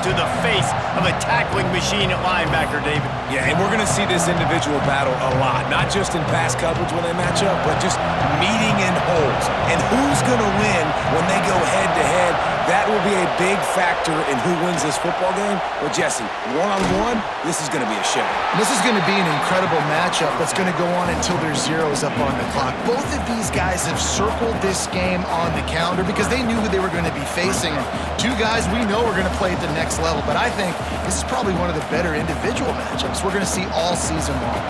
to the face of a tackling machine at linebacker, David. Yeah, and we're going to see this individual battle a lot, not just in pass coverage when they match up, but just meeting in holes. And who's going to win when they go head-to-head? That will be a big factor in who wins this football game. But, Jesse, one-on-one, this is going to be a show. This is going to be an incredible matchup that's going to go on until there's zeros up on the clock. Both of these guys have circled this game on the calendar because they knew who they were going to be facing. Two guys we know are going to play at the next level, but I think this is probably one of the better individual matchups we're going to see all season long.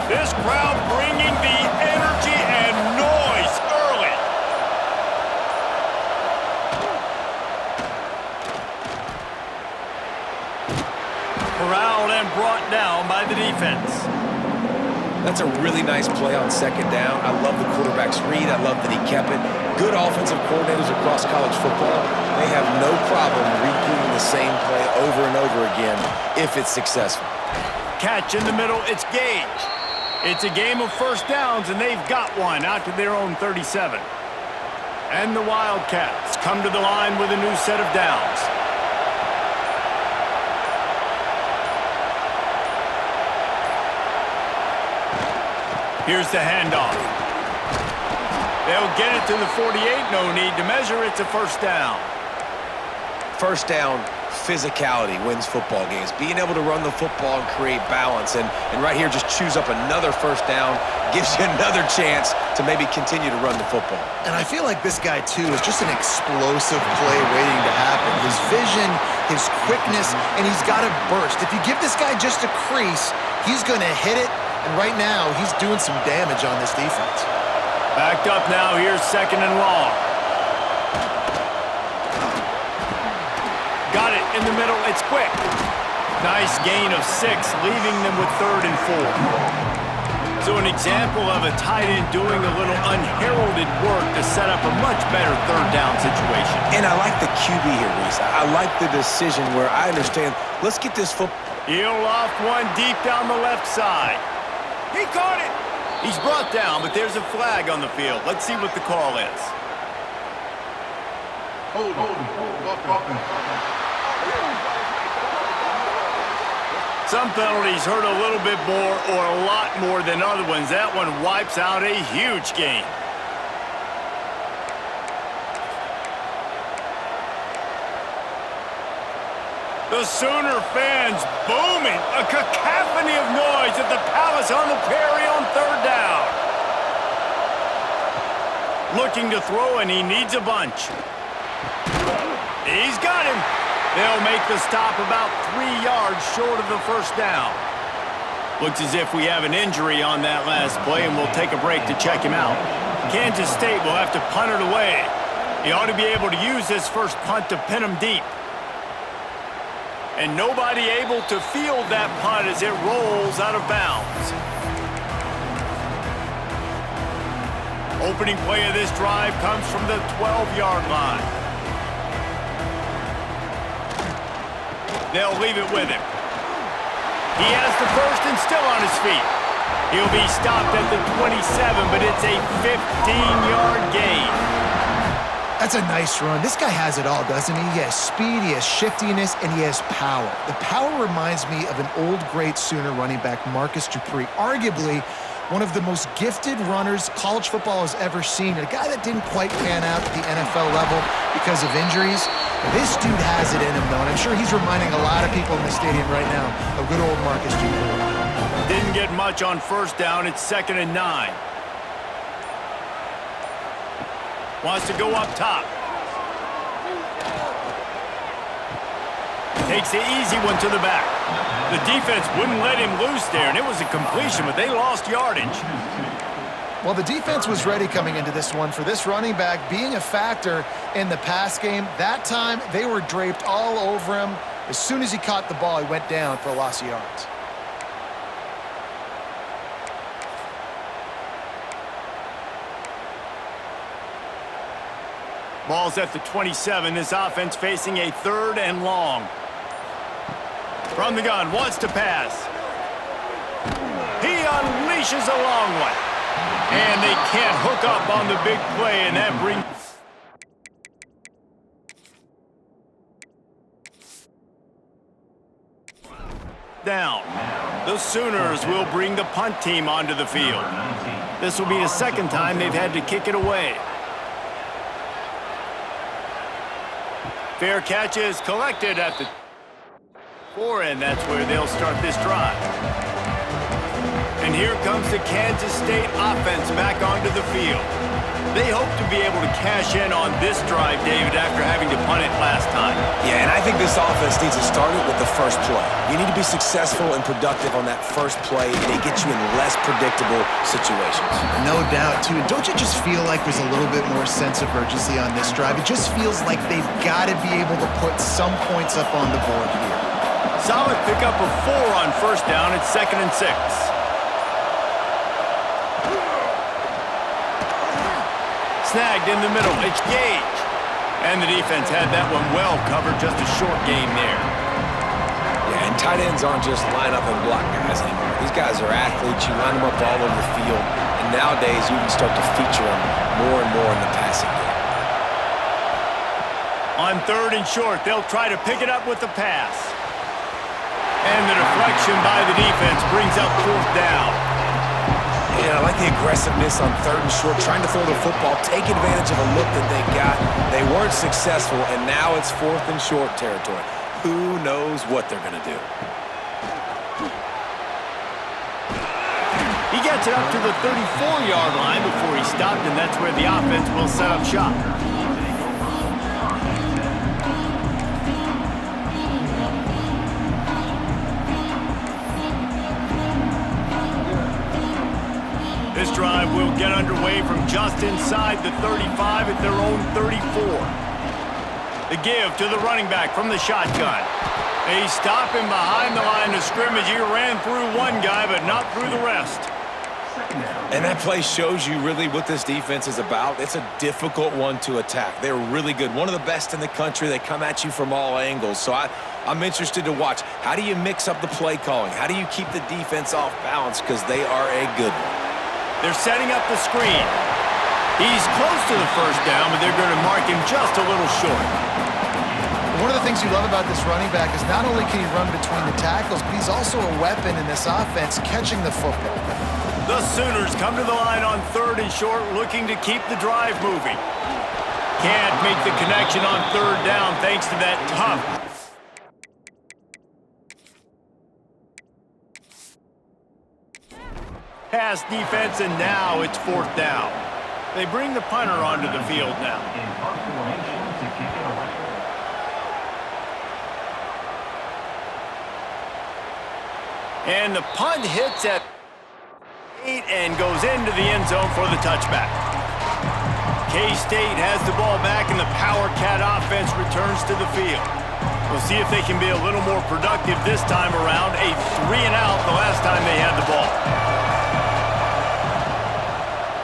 This crowd bringing the energy and noise early. Corralled and brought down by the defense. That's a really nice play on second down. I love the quarterback's read. I love that he kept it. Good offensive coordinators across college football, they have no problem repeating the same play over and over again if it's successful. Catch in the middle, it's Gage. It's a game of first downs, and they've got one out to their own 37. And the Wildcats come to the line with a new set of downs. Here's the handoff. They'll get it to the 48. No need to measure. It's a first down. First down, physicality wins football games. Being able to run the football and create balance. And right here, just choose up another first down. Gives you another chance to maybe continue to run the football. And I feel like this guy, too, is just an explosive play waiting to happen. His vision, his quickness, and he's got a burst. If you give this guy just a crease, he's going to hit it. And right now, he's doing some damage on this defense. Backed up now. Here's second and long. Got it in the middle. It's quick. Nice gain of 6, leaving them with 3rd and 4. So an example of a tight end doing a little unheralded work to set up a much better third down situation. And I like the QB here, Reese. I like the decision where I understand, let's get this football. He'll loft one deep down the left side. He caught it. He's brought down, but there's a flag on the field. Let's see what the call is. Some penalties hurt a little bit more or a lot more than other ones. That one wipes out a huge game. The Sooner fans booming, a cacophony of noise at the Palace on the Prairie on third down. Looking to throw, and he needs a bunch. He's got him. They'll make the stop about 3 yards short of the first down. Looks as if we have an injury on that last play, and we'll take a break to check him out. Kansas State will have to punt it away. He ought to be able to use this first punt to pin him deep. And nobody able to field that punt as it rolls out of bounds. Opening play of this drive comes from the 12-yard line. They'll leave it with him. He has the first and still on his feet. He'll be stopped at the 27, but it's a 15-yard gain. That's a nice run. This guy has it all, doesn't he? He has speed, he has shiftiness, and he has power. The power reminds me of an old great Sooner running back, Marcus Dupree, arguably one of the most gifted runners college football has ever seen. A guy that didn't quite pan out at the NFL level because of injuries. This dude has it in him, though, and I'm sure he's reminding a lot of people in the stadium right now of good old Marcus Dupree. Didn't get much on first down. It's 2nd and 9. Wants to go up top. Takes the easy one to the back. The defense wouldn't let him loose there, and it was a completion, but they lost yardage. Well, the defense was ready coming into this one for this running back being a factor in the pass game. That time, they were draped all over him. As soon as he caught the ball, he went down for a loss of yards. Ball's at the 27. This offense facing a 3rd and long. From the gun, wants to pass. He unleashes a long one. And they can't hook up on the big play, and that brings... down. The Sooners will bring the punt team onto the field. This will be the second time they've had to kick it away. Fair catch is collected at the 4, and that's where they'll start this drive. And here comes the Kansas State offense back onto the field. They hope to be able to cash in on this drive, David, after having to punt it last time. Yeah, and I think this offense needs to start it with the first play. You need to be successful and productive on that first play, and it gets you in less predictable situations. No doubt, too. And don't you just feel like there's a little bit more sense of urgency on this drive? It just feels like they've got to be able to put some points up on the board here. Solid pickup of 4 on first down. It's 2nd and 6. Snagged in the middle. It's Gage. And the defense had that one well covered. Just a short game there. Yeah, and tight ends aren't just line up and block guys anymore. These guys are athletes. You line them up all over the field. And nowadays, you can start to feature them more and more in the passing game. On 3rd and short, they'll try to pick it up with the pass. And the deflection by the defense brings up 4th down. And I like the aggressiveness on 3rd and short, trying to throw the football, take advantage of a look that they got. They weren't successful, and now it's 4th and short territory. Who knows what they're going to do? He gets it up to the 34-yard line before he stopped, and that's where the offense will set up shop. This drive will get underway from just inside the 35 at their own 34. The give to the running back from the shotgun. They stop him behind the line of scrimmage. He ran through one guy, but not through the rest. And that play shows you really what this defense is about. It's a difficult one to attack. They're really good. One of the best in the country. They come at you from all angles. So I'm interested to watch. How do you mix up the play calling? How do you keep the defense off balance? Because they are a good one. They're setting up the screen. He's close to the first down, but they're going to mark him just a little short. One of the things you love about this running back is not only can he run between the tackles, but he's also a weapon in this offense catching the football. The Sooners come to the line on 3rd and short, looking to keep the drive moving. Can't make the connection on 3rd down thanks to that tough pass defense, and now it's 4th down. They bring the punter onto the field now. And the punt hits at 8 and goes into the end zone for the touchback. K-State has the ball back, and the Power Cat offense returns to the field. We'll see if they can be a little more productive this time around. A 3-and-out the last time they had the ball.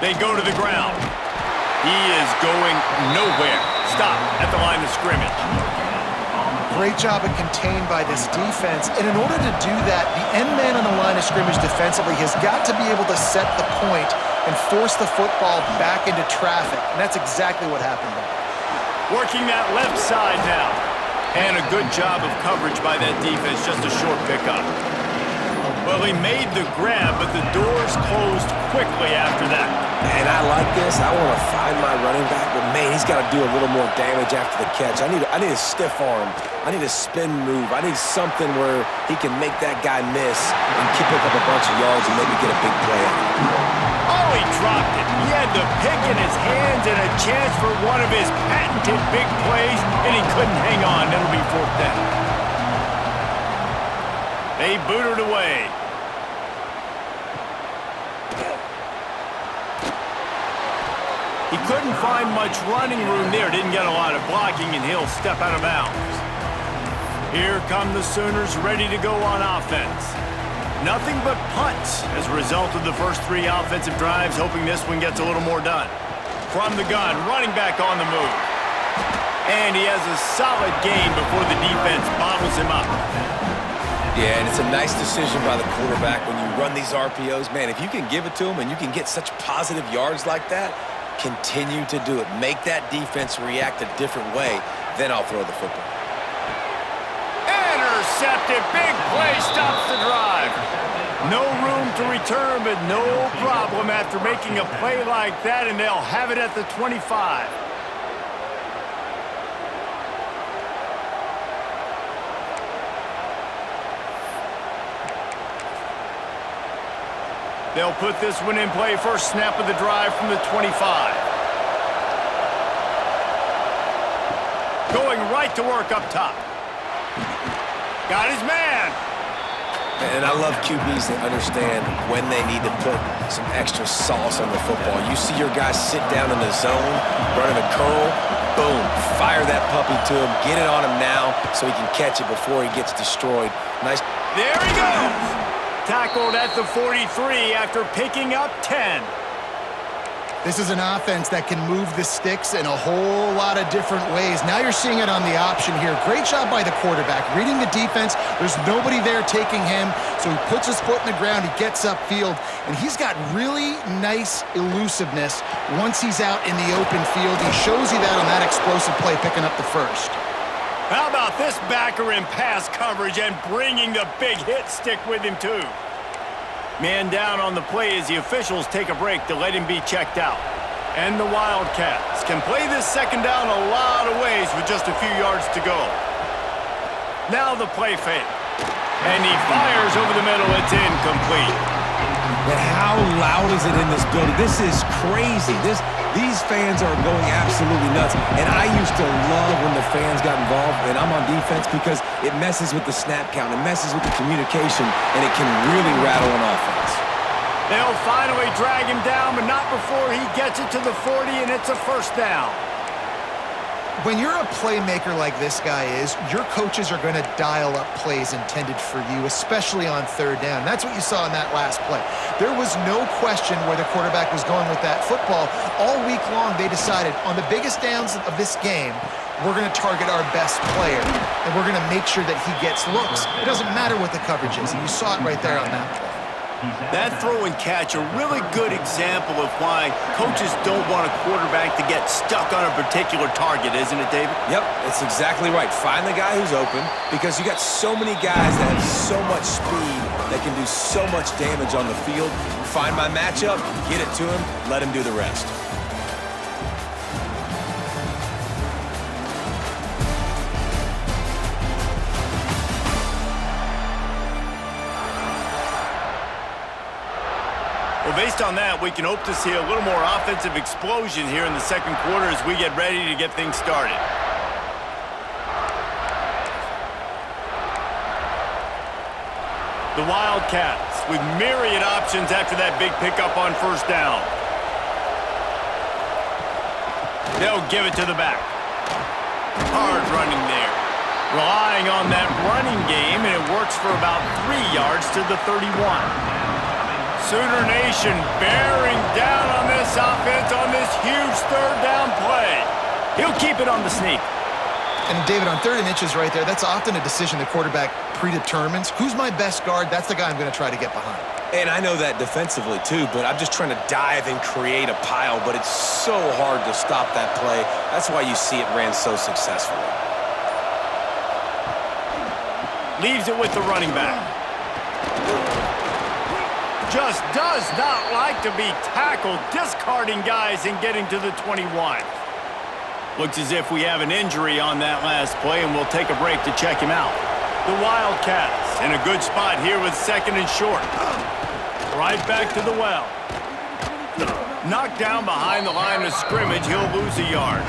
They go to the ground. He is going nowhere. Stop at the line of scrimmage. Great job of contained by this defense. And in order to do that, the end man on the line of scrimmage defensively has got to be able to set the point and force the football back into traffic. And that's exactly what happened there. Working that left side now. And a good job of coverage by that defense. Just a short pickup. Well, he made the grab, but the doors closed quickly after that. And I like this. I want to find my running back, but man, he's got to do a little more damage after the catch. I need a stiff arm. I need a spin move. I need something where he can make that guy miss and keep up a bunch of yards and maybe get a big play out of it. Oh, he dropped it. He had the pick in his hands and a chance for one of his patented big plays, and he couldn't hang on. It'll be 4th down. They boot it away. He couldn't find much running room there. Didn't get a lot of blocking, and he'll step out of bounds. Here come the Sooners ready to go on offense. Nothing but punts as a result of the first 3 offensive drives, hoping this one gets a little more done. From the gun, running back on the move. And he has a solid gain before the defense bottles him up. Yeah, and it's a nice decision by the quarterback when you run these RPOs. Man, if you can give it to him and you can get such positive yards like that, continue to do it. Make that defense react a different way, then I'll throw the football. intercepted. Big play stops the drive. No room to return, but no problem after making a play like that, and they'll have it at the 25. They'll put this one in play first snap of the drive from the 25. Going right to work up top. Got his man. And I love QBs that understand when they need to put some extra sauce on the football. You see your guys sit down in the zone, running a curl, boom, fire that puppy to him, get it on him now so he can catch it before he gets destroyed. Nice. There he goes. Tackled at the 43 after picking up 10. This is an offense that can move the sticks in a whole lot of different ways. Now you're seeing it on the option here. Great job by the quarterback. Reading the defense, there's nobody there taking him, so he puts his foot in the ground, he gets upfield, and he's got really nice elusiveness once he's out in the open field. He shows you that on that explosive play, picking up the first. How about this backer in pass coverage and bringing the big hit stick with him, too? Man down on the play as the officials take a break to let him be checked out. And the Wildcats can play this second down a lot of ways with just a few yards to go. Now the play fake. And he fires over the middle. It's incomplete. But how loud is it in this building? This is crazy. These fans are going absolutely nuts. And I used to love when the fans got involved, and I'm on defense because it messes with the snap count, it messes with the communication, and it can really rattle an offense. They'll finally drag him down, but not before he gets it to the 40, and it's a first down. When you're a playmaker like this guy is, your coaches are going to dial up plays intended for you, especially on third down. That's what you saw in that last play. There was no question where the quarterback was going with that football. All week long, they decided on the biggest downs of this game, we're going to target our best player, and we're going to make sure that he gets looks. It doesn't matter what the coverage is, and you saw it right there on that play. That throw and catch, a really good example of why coaches don't want a quarterback to get stuck on a particular target, isn't it, David? Yep, that's exactly right. Find the guy who's open because you got so many guys that have so much speed that can do so much damage on the field. Find my matchup, get it to him, let him do the rest. Well, based on that, we can hope to see a little more offensive explosion here in the second quarter as we get ready to get things started. The Wildcats with myriad options after that big pickup on first down. They'll give it to the back. Hard running there. Relying on that running game, and it works for about 3 yards to the 31. Sooner Nation bearing down on this offense on this huge third down play. He'll keep it on the sneak. And David, on 3rd and inches right there, that's often a decision the quarterback predetermines. Who's my best guard? That's the guy I'm going to try to get behind. And I know that defensively too, but I'm just trying to dive and create a pile, but it's so hard to stop that play. That's why you see it ran so successfully. Leaves it with the running back. Just does not like to be tackled, discarding guys and getting to the 21. Looks as if we have an injury on that last play, and we'll take a break to check him out. The Wildcats in a good spot here with 2nd and short. Right back to the well. Knocked down behind the line of scrimmage, he'll lose a yard.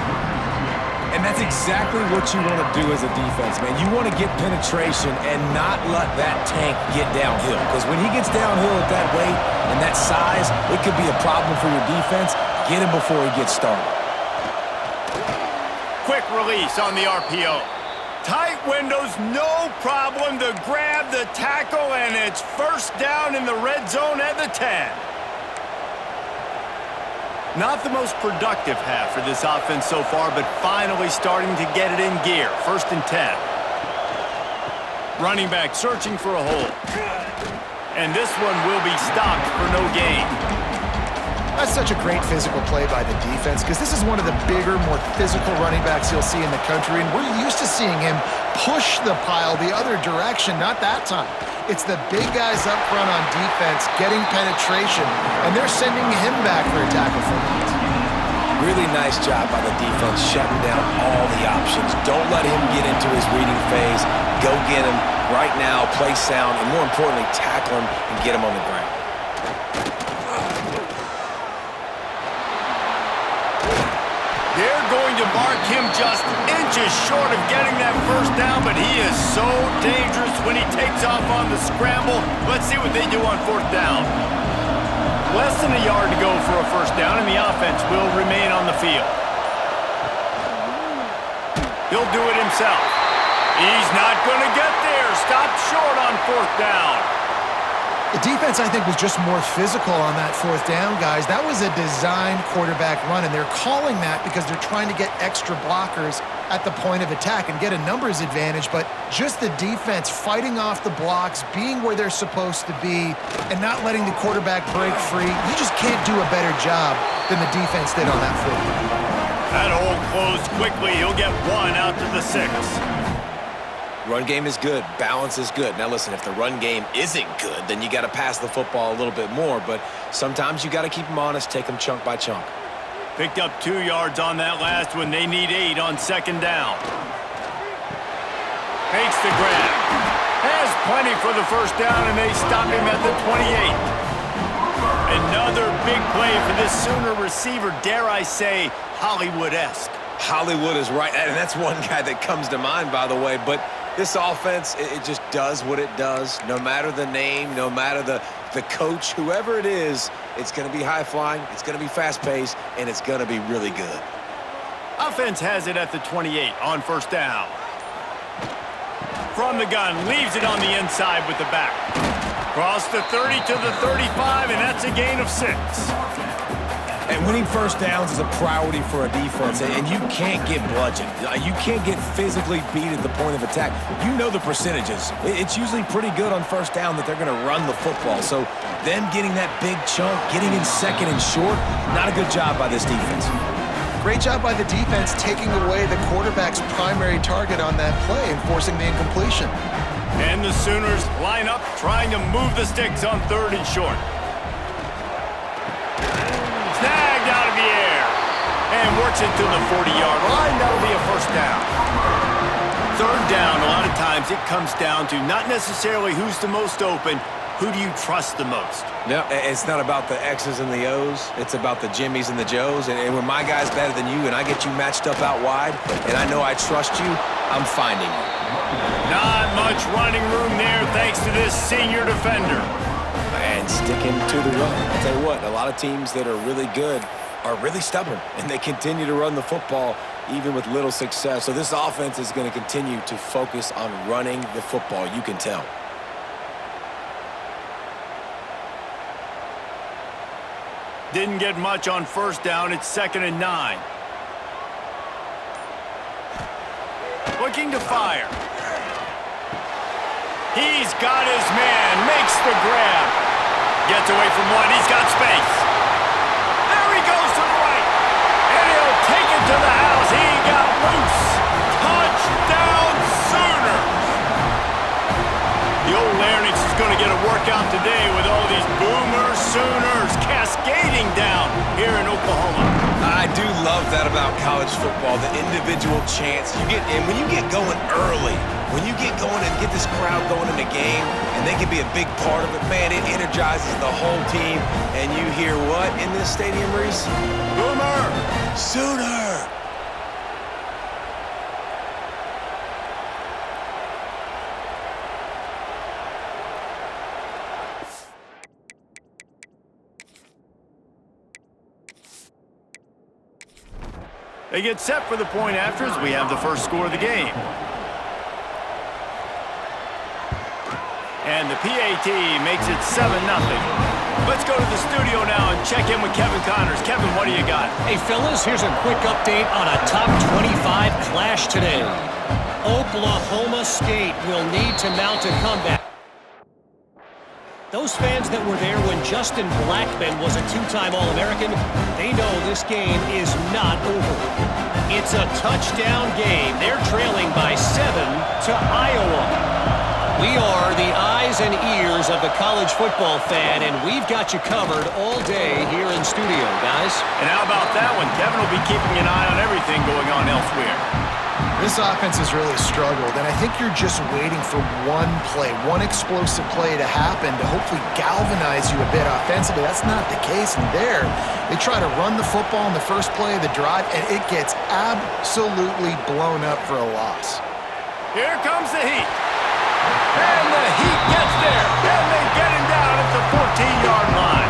And that's exactly what you want to do as a defense, man. You want to get penetration and not let that tank get downhill. Because when he gets downhill at that weight and that size, it could be a problem for your defense. Get him before he gets started. Quick release on the RPO. Tight windows, no problem to grab the tackle, and it's first down in the red zone at the 10. Not the most productive half for this offense so far, but finally starting to get it in gear. 1st and 10. Running back searching for a hole. And this one will be stopped for no gain. That's such a great physical play by the defense because this is one of the bigger, more physical running backs you'll see in the country, and we're used to seeing him push the pile the other direction, not that time. It's the big guys up front on defense getting penetration, and they're sending him back for a tackle for loss. Really nice job by the defense shutting down all the options. Don't let him get into his reading phase. Go get him right now, play sound, and more importantly, tackle him and get him on the ground. They're going to mark him just inches short of getting that first down, but he is so dangerous when he takes off on the scramble. Let's see what they do on fourth down. Less than a yard to go for a first down, and the offense will remain on the field. He'll do it himself. He's not going to get there. Stopped short on fourth down. The defense, I think, was just more physical on that fourth down, guys. That was a designed quarterback run, and they're calling that because they're trying to get extra blockers at the point of attack and get a numbers advantage, but just the defense fighting off the blocks, being where they're supposed to be, and not letting the quarterback break free. You just can't do a better job than the defense did on that fourth down. That hole closed quickly. He'll get one out to the 6. Run game is good. Balance is good. Now, listen, if the run game isn't good, then you got to pass the football a little bit more, but sometimes you got to keep them honest, take them chunk by chunk. Picked up 2 yards on that last one. They need 8 on second down. Makes the grab. Has plenty for the first down, and they stop him at the 28. Another big play for this Sooner receiver, dare I say, Hollywood-esque. Hollywood is right, and that's one guy that comes to mind, by the way, but this offense, it just does what it does. No matter the name, no matter the coach, whoever it is, it's going to be high-flying, it's going to be fast-paced, and it's going to be really good. Offense has it at the 28 on first down. From the gun, leaves it on the inside with the back. Cross the 30 to the 35, and that's a gain of 6. And winning first downs is a priority for a defense, and you can't get bludgeoned. You can't get physically beat at the point of attack. You know the percentages. It's usually pretty good on first down that they're going to run the football. So them getting that big chunk, getting in second and short, not a good job by this defense. Great job by the defense taking away the quarterback's primary target on that play and forcing the incompletion. And the Sooners line up trying to move the sticks on third and short. Snagged out of the air. And works it to the 40-yard line. That'll be a first down. Third down, a lot of times it comes down to not necessarily who's the most open, who do you trust the most? No, it's not about the X's and the O's. It's about the Jimmys and the Joes. And when my guy's better than you and I get you matched up out wide and I know I trust you, I'm finding you. Not much running room there thanks to this senior defender. And sticking to the run. I'll tell you what, a lot of teams that are really good are really stubborn, and they continue to run the football even with little success. So this offense is going to continue to focus on running the football. You can tell. Didn't get much on first down. It's 2nd and 9. Looking to fire. He's got his man. Makes the grab. Gets away from one. He's got space. There he goes to the right. And he'll take it to the house. He got loose. Touchdown Sooners. The old Larynx is going to get a workout today with all these Boomer Sooners cascading down here in Oklahoma. I do love that about college football, the individual chance you get. And when you get going early, when you get going and get this crowd going in the game, and they can be a big part of it, man, it energizes the whole team. And you hear what in this stadium, Reese? Boomer! Sooner! They get set for the point after as we have the first score of the game. And the PAT makes it 7-0. Let's go to the studio now and check in with Kevin Connors. Kevin, what do you got? Hey, fellas, here's a quick update on a top 25 clash today. Oklahoma State will need to mount a comeback. Those fans that were there when Justin Blackmon was a two-time All-American, they know this game is not over. It's a touchdown game. They're trailing by 7 to Iowa. We are the eyes and ears of the college football fan, and we've got you covered all day here in studio, guys. And how about that one? Kevin will be keeping an eye on everything going on elsewhere. This offense has really struggled, and I think you're just waiting for one play, one explosive play to happen to hopefully galvanize you a bit offensively. That's not the case, and there, they try to run the football in the first play of the drive, and it gets absolutely blown up for a loss. Here comes the Heat. And the Heat gets there, and they get him down at the 14-yard line.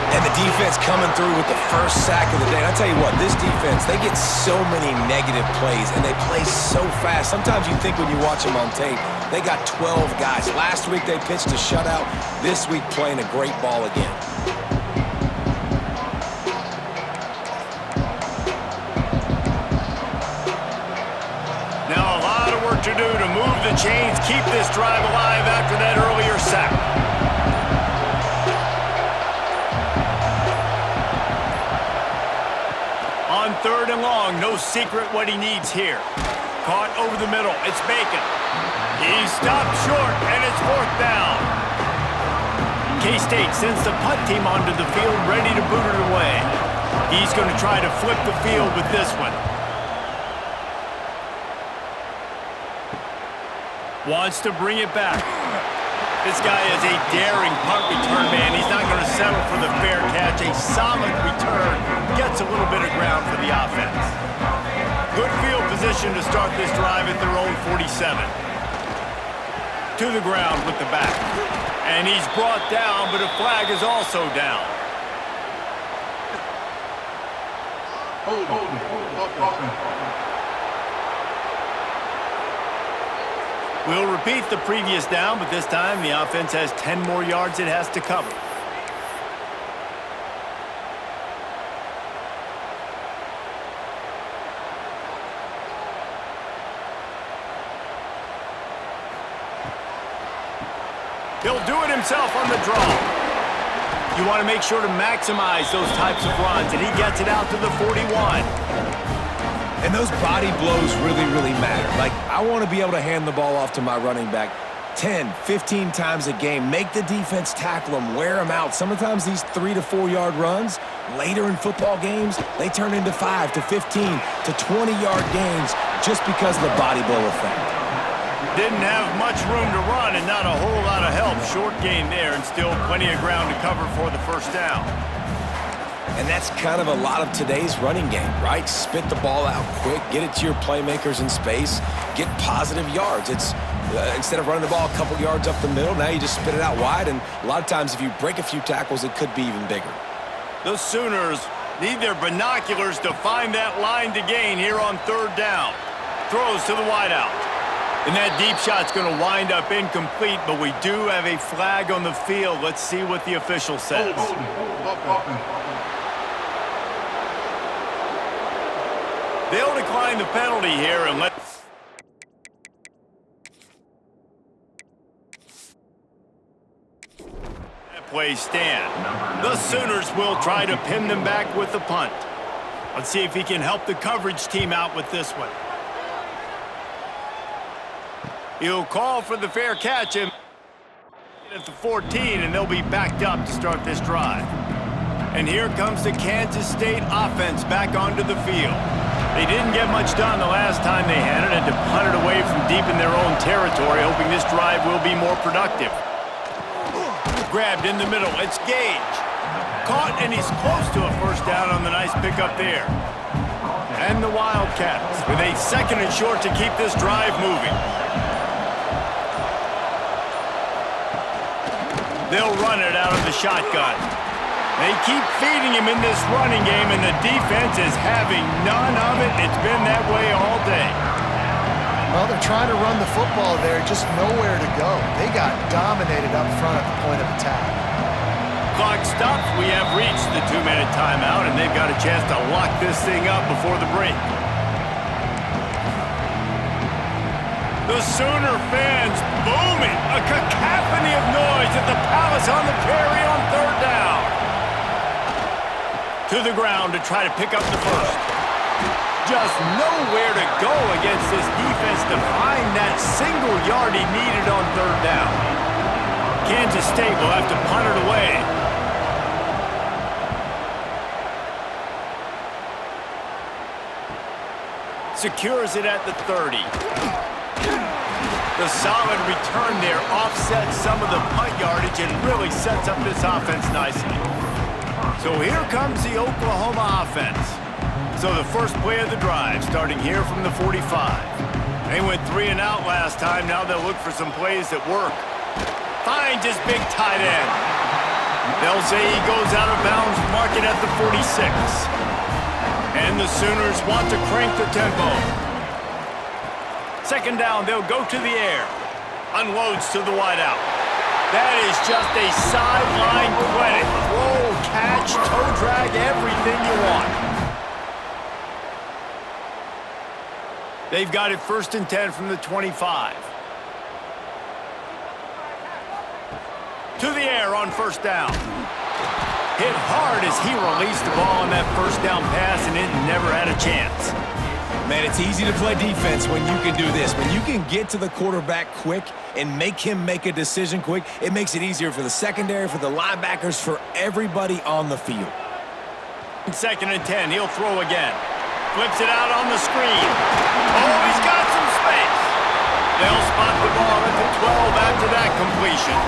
And the defense coming through with the first sack of the day. And I tell you what, this defense, they get so many negative plays, and they play so fast. Sometimes you think when you watch them on tape, they got 12 guys. Last week they pitched a shutout. This week playing a great ball again. Now a lot of work to do to move the chains, keep this drive alive after that earlier sack. On 3rd and long, no secret what he needs here. Caught over the middle, it's Bacon. He stopped short, and it's 4th down. K-State sends the punt team onto the field, ready to boot it away. He's going to try to flip the field with this one. Wants to bring it back. This guy is a daring punt return man. He's not going to settle for the fair catch. A solid return. Gets a little bit of ground for the offense. Good field position to start this drive at their own 47. To the ground with the back. And he's brought down, but a flag is also down. We'll repeat the previous down, but this time the offense has 10 more yards it has to cover. He'll do it himself on the draw. You want to make sure to maximize those types of runs, and he gets it out to the 41. And those body blows really, really matter. Like, I want to be able to hand the ball off to my running back 10, 15 times a game. Make the defense tackle them, wear them out. Sometimes these 3 to 4 yard runs, later in football games, they turn into 5 to 15 to 20-yard gains just because of the body blow effect. Didn't have much room to run and not a whole lot of help. Short gain there and still plenty of ground to cover for the first down. And that's kind of a lot of today's running game, right? Spit the ball out quick, get it to your playmakers in space, get positive yards. It's instead of running the ball a couple yards up the middle, now you just spit it out wide, and a lot of times if you break a few tackles, it could be even bigger. The Sooners need their binoculars to find that line to gain here on 3rd down. Throws to the wideout. And that deep shot's going to wind up incomplete, but we do have a flag on the field. Let's see what the official says. They'll decline the penalty here and let that play stand. The Sooners will try to pin them back with the punt. Let's see if he can help the coverage team out with this one. He'll call for the fair catch at the 14, and they'll be backed up to start this drive. And here comes the Kansas State offense back onto the field. They didn't get much done the last time they had it, and to punt it away from deep in their own territory, hoping this drive will be more productive. Grabbed in the middle, it's Gage. Caught, and he's close to a first down on the nice pickup there. And the Wildcats with a 2nd and short to keep this drive moving. They'll run it out of the shotgun. They keep feeding him in this running game, and the defense is having none of it. It's been that way all day. Well, they're trying to run the football there, just nowhere to go. They got dominated up front at the point of attack. Clock stops. We have reached the 2-minute timeout, and they've got a chance to lock this thing up before the break. The Sooner fans booming, a cacophony of noise at the Palace on the carry on third down. To the ground to try to pick up the first. Just nowhere to go against this defense to find that single yard he needed on third down. Kansas State will have to punt it away. Secures it at the 30. The solid return there offsets some of the punt yardage and really sets up this offense nicely. So here comes the Oklahoma offense. So the first play of the drive, starting here from the 45. They went 3 and out last time. Now they'll look for some plays that work. Finds his big tight end. They'll say he goes out of bounds, mark it at the 46. And the Sooners want to crank the tempo. Second down, they'll go to the air. Unloads to the wideout. That is just a sideline credit. Throw, catch, toe drag, everything you want. They've got it 1st and 10 from the 25. To the air on first down. Hit hard as he released the ball on that first down pass, and it never had a chance. Man, it's easy to play defense when you can do this. When you can get to the quarterback quick and make him make a decision quick, it makes it easier for the secondary, for the linebackers, for everybody on the field. 2nd and 10, he'll throw again. Flips it out on the screen. Oh, he's got some space. They'll spot the ball at the 12 after that completion.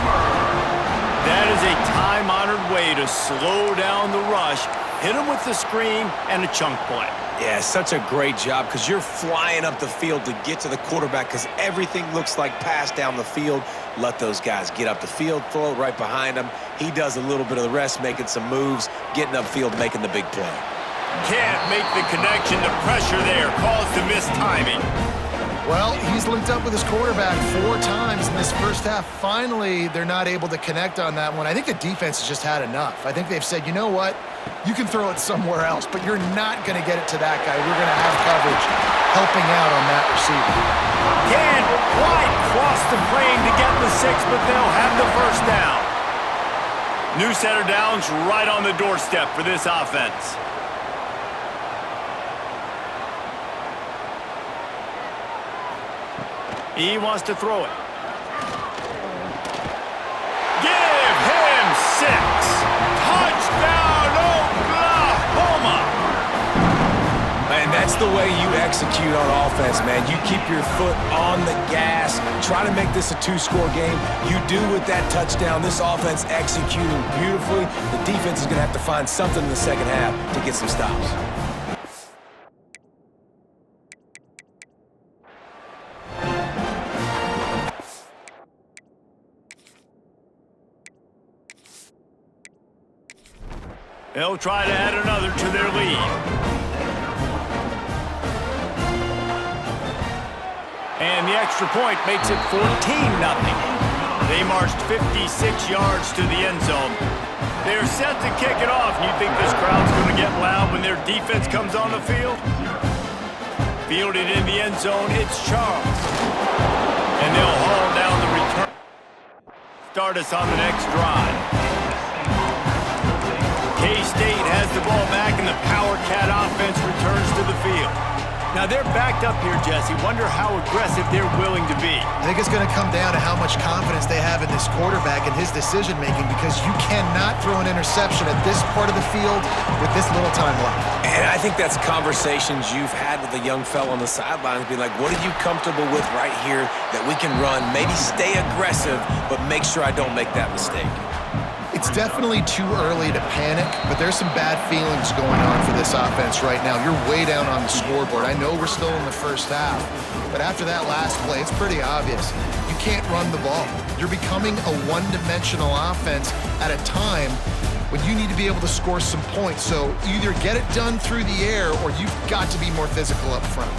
That is a time-honored way to slow down the rush, hit him with the screen, and a chunk play. Yeah, such a great job because you're flying up the field to get to the quarterback because everything looks like pass down the field. Let those guys get up the field, throw it right behind him. He does a little bit of the rest, making some moves, getting upfield, making the big play. Can't make the connection. The pressure there caused the missed timing. Well, he's linked up with his quarterback 4 times in this first half. Finally, they're not able to connect on that one. I think the defense has just had enough. I think they've said, you know what? You can throw it somewhere else, but you're not going to get it to that guy. We're going to have coverage helping out on that receiver. Can't quite cross the plane to get the 6, but they'll have the first down. New set of downs right on the doorstep for this offense. He wants to throw it. Give him 6. Touchdown, Oklahoma! And that's the way you execute on offense, man. You keep your foot on the gas. Try to make this a 2-score game. You do with that touchdown. This offense executing beautifully. The defense is going to have to find something in the second half to get some stops. They'll try to add another to their lead. And the extra point makes it 14-0. They marched 56 yards to the end zone. They're set to kick it off. And you think this crowd's going to get loud when their defense comes on the field? Fielded in the end zone, it's Charles. And they'll haul down the return. Start us on the next drive. K-State has the ball back, and the Power Cat offense returns to the field. Now they're backed up here, Jesse. Wonder how aggressive they're willing to be. I think it's going to come down to how much confidence they have in this quarterback and his decision-making, because you cannot throw an interception at this part of the field with this little time left. And I think that's conversations you've had with a young fella on the sidelines, be like, what are you comfortable with right here that we can run? Maybe stay aggressive, but make sure I don't make that mistake. It's definitely too early to panic, but there's some bad feelings going on for this offense right now. You're way down on the scoreboard. I know we're still in the first half, but after that last play, it's pretty obvious. You can't run the ball. You're becoming a one-dimensional offense at a time when you need to be able to score some points. So either get it done through the air or you've got to be more physical up front.